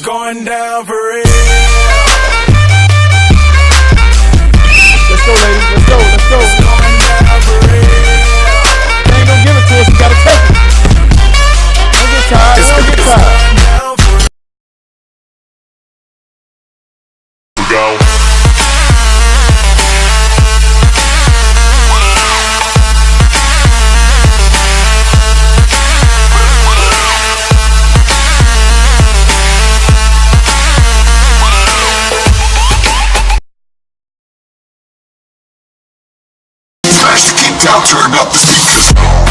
going down for real. Let's go, ladies. Let's go. Let's go. It's going down for real. They ain't gonna give it to us. We gotta take it. Don't get tired. Don't get tired. Go. Smash the kick down, turn up the speakers.